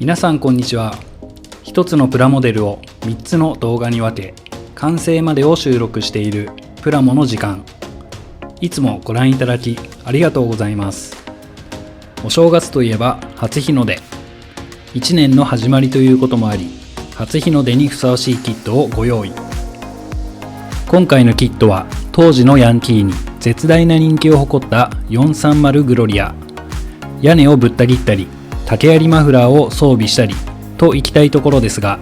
皆さんこんにちは。一つのプラモデルを3つの動画に分け、完成までを収録しているプラモの時間。いつもご覧いただきありがとうございます。お正月といえば初日の出。1年の始まりということもあり、初日の出にふさわしいキットをご用意。今回のキットは当時のヤンキーに絶大な人気を誇った430グロリア。屋根をぶった切ったり、竹槍マフラーを装備したりといきたいところですが、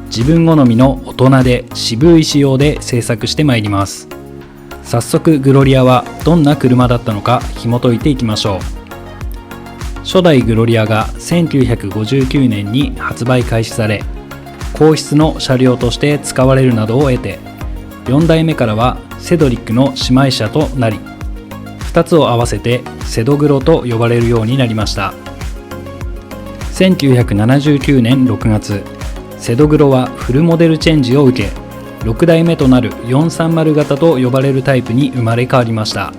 自分好みの大人で渋い仕様で制作してまいります。早速グロリアはどんな車だったのか紐解いていきましょう。初代グロリアが1959年に発売開始され、皇室の車両として使われるなどを得て、4代目からはセドリックの姉妹車となり、2つを合わせてセドグロと呼ばれるようになりました。1979年6月、セドグロはフルモデルチェンジを受け、6代目となる430型と呼ばれるタイプに生まれ変わりました。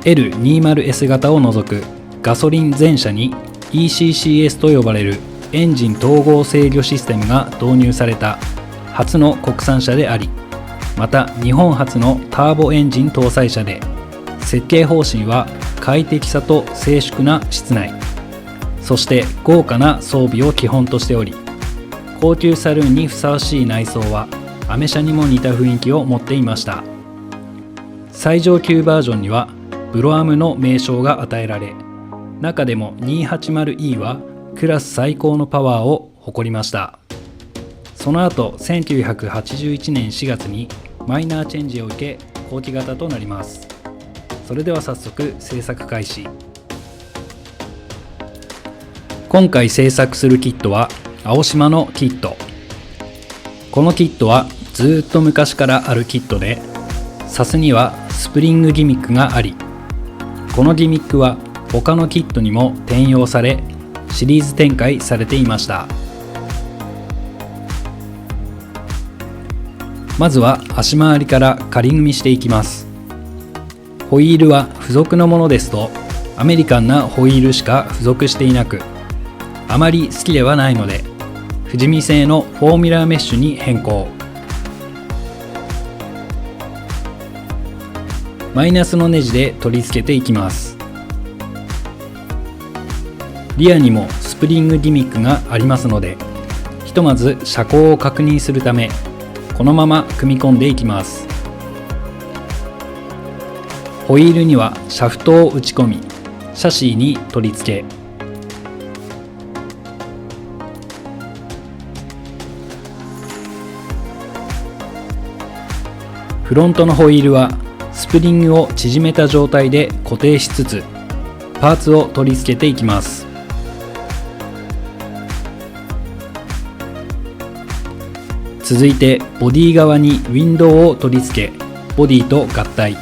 L20S 型を除くガソリン全車に ECCS と呼ばれるエンジン統合制御システムが導入された初の国産車であり、また日本初のターボエンジン搭載車で、設計方針は快適さと静粛な室内、そして豪華な装備を基本としており、高級サルーンにふさわしい内装はアメ車にも似た雰囲気を持っていました。最上級バージョンにはブロアムの名称が与えられ、中でも 280E はクラス最高のパワーを誇りました。その後1981年4月にマイナーチェンジを受け後期型となります。それでは早速製作開始。今回製作するキットは青島のキット。このキットはずっと昔からあるキットで、サスにはスプリングギミックがあり、このギミックは他のキットにも転用され、シリーズ展開されていました。まずは足回りから仮組みしていきます。ホイールは付属のものですとアメリカンなホイールしか付属していなく、あまり好きではないので、富士見製のフォーミュラーメッシュに変更。マイナスのネジで取り付けていきます。リアにもスプリングギミックがありますので、ひとまず車高を確認するため、このまま組み込んでいきます。ホイールにはシャフトを打ち込み、シャシーに取り付け、フロントのホイールはスプリングを縮めた状態で固定しつつ、パーツを取り付けていきます。続いてボディ側にウィンドウを取り付け、ボディと合体。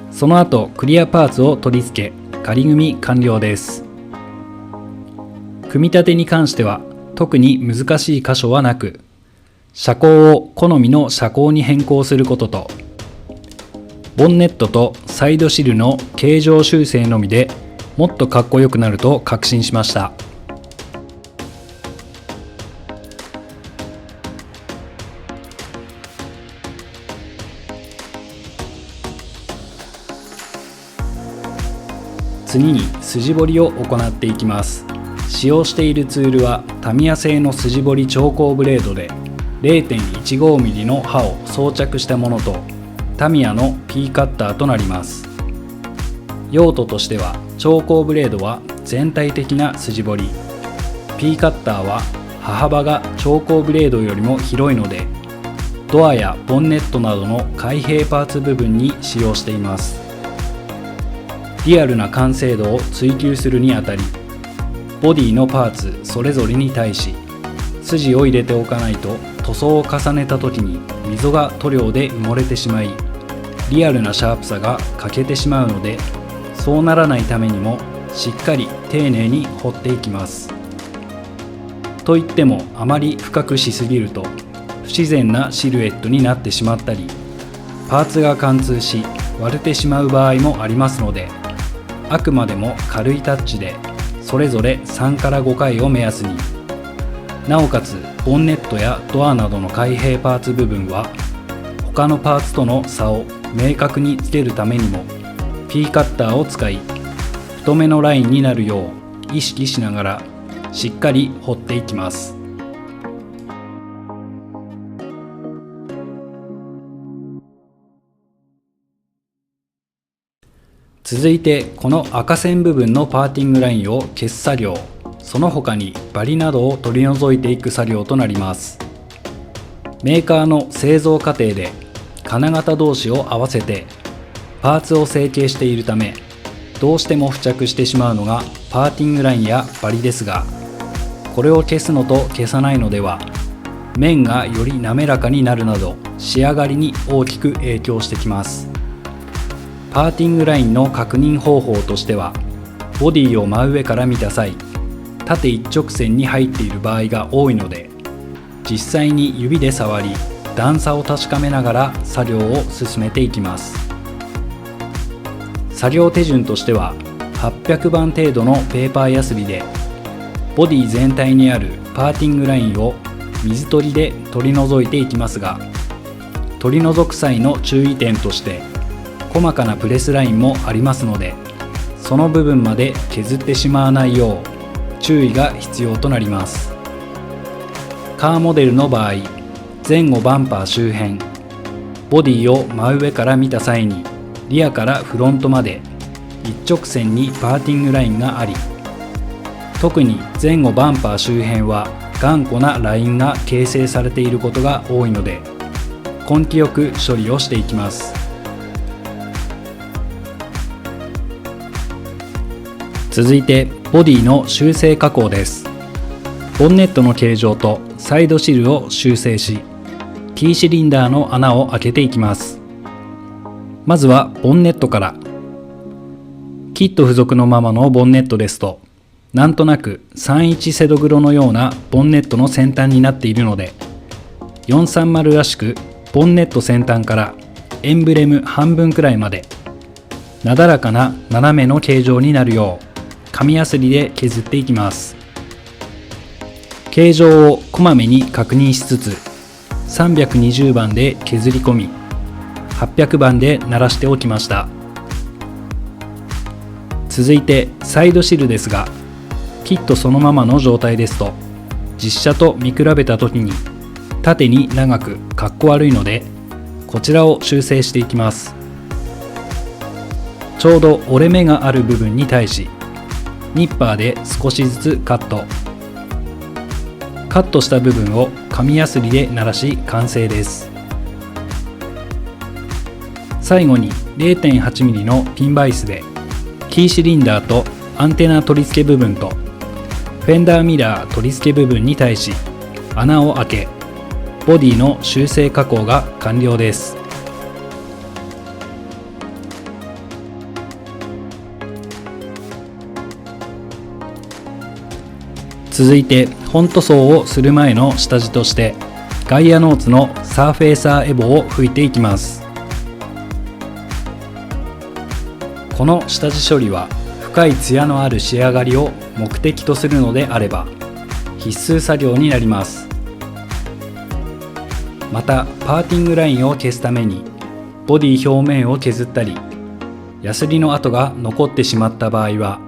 その後クリアパーツを取り付け、仮組み完了です。組み立てに関しては特に難しい箇所はなく、車高を好みの車高に変更することと、ボンネットとサイドシルの形状修正のみでもっとかっこよくなると確信しました。次に筋彫りを行っていきます。使用しているツールはタミヤ製の筋彫り調光ブレードで、 0.15mm の刃を装着したものとタミヤの P カッターとなります。用途としては、調光ブレードは全体的な筋彫り、 P カッターは刃幅が調光ブレードよりも広いので、ドアやボンネットなどの開閉パーツ部分に使用しています。リアルな完成度を追求するにあたり、ボディのパーツそれぞれに対し筋を入れておかないと、塗装を重ねた時に溝が塗料で埋もれてしまい、リアルなシャープさが欠けてしまうので、そうならないためにもしっかり丁寧に彫っていきます。といってもあまり深くしすぎると不自然なシルエットになってしまったり、パーツが貫通し割れてしまう場合もありますので、あくまでも軽いタッチでそれぞれ3から5回を目安に。なおかつボンネットやドアなどの開閉パーツ部分は他のパーツとの差を明確につけるためにも P カッターを使い、太めのラインになるよう意識しながらしっかり彫っていきます。続いてこの赤線部分のパーティングラインを消す作業、その他にバリなどを取り除いていく作業となります。メーカーの製造過程で金型同士を合わせてパーツを成形しているため、どうしても付着してしまうのがパーティングラインやバリですが、これを消すのと消さないのでは面がより滑らかになるなど仕上がりに大きく影響してきます。パーティングラインの確認方法としては、ボディを真上から見た際、縦一直線に入っている場合が多いので、実際に指で触り段差を確かめながら作業を進めていきます。作業手順としては800番程度のペーパーヤスリでボディ全体にあるパーティングラインを水取りで取り除いていきますが、取り除く際の注意点として細かなプレスラインもありますので、その部分まで削ってしまわないよう注意が必要となります。カーモデルの場合、前後バンパー周辺、ボディを真上から見た際にリアからフロントまで一直線にパーティングラインがあり、特に前後バンパー周辺は頑固なラインが形成されていることが多いので、根気よく処理をしていきます。続いてボディの修正加工です。ボンネットの形状とサイドシルを修正し、T シリンダーの穴を開けていきます。まずはボンネットから。キット付属のままのボンネットですと、なんとなく31セドグロのようなボンネットの先端になっているので、430らしくボンネット先端からエンブレム半分くらいまでなだらかな斜めの形状になるよう紙やすりで削っていきます。形状をこまめに確認しつつ、320番で削り込み、800番で鳴らしておきました。続いてサイドシルですが、キットそのままの状態ですと実車と見比べた時に縦に長くかっこ悪いので、こちらを修正していきます。ちょうど折れ目がある部分に対しニッパーで少しずつカット。カットした部分を紙やすりで鳴らし完成です。最後に 0.8mm のピンバイスでキーシリンダーとアンテナ取り付け部分とフェンダーミラー取り付け部分に対し穴を開け、ボディの修正加工が完了です。続いて本塗装をする前の下地としてガイアノーツのサーフェーサーエボを拭いていきます。この下地処理は深いツヤのある仕上がりを目的とするのであれば必須作業になります。またパーティングラインを消すためにボディ表面を削ったり、ヤスリの跡が残ってしまった場合は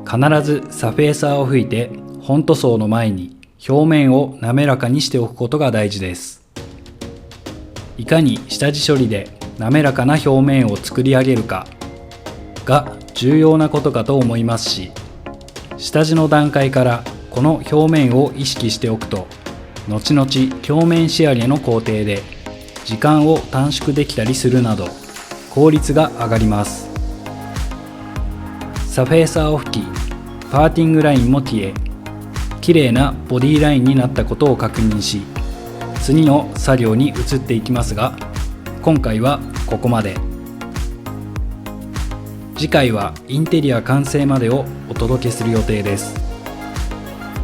必ずサフェーサーを拭いて本塗装の前に表面を滑らかにしておくことが大事です。いかに下地処理で滑らかな表面を作り上げるかが重要なことかと思いますし、下地の段階からこの表面を意識しておくと、後々表面仕上げの工程で時間を短縮できたりするなど効率が上がります。サフェーサーを拭き、パーティングラインも消え、綺麗なボディラインになったことを確認し、次の作業に移っていきますが、今回はここまで。次回はインテリア完成までをお届けする予定です。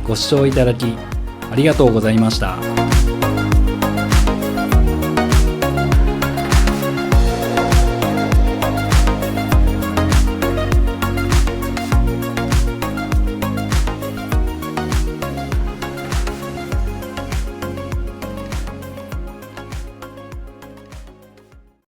ご視聴いただきありがとうございました。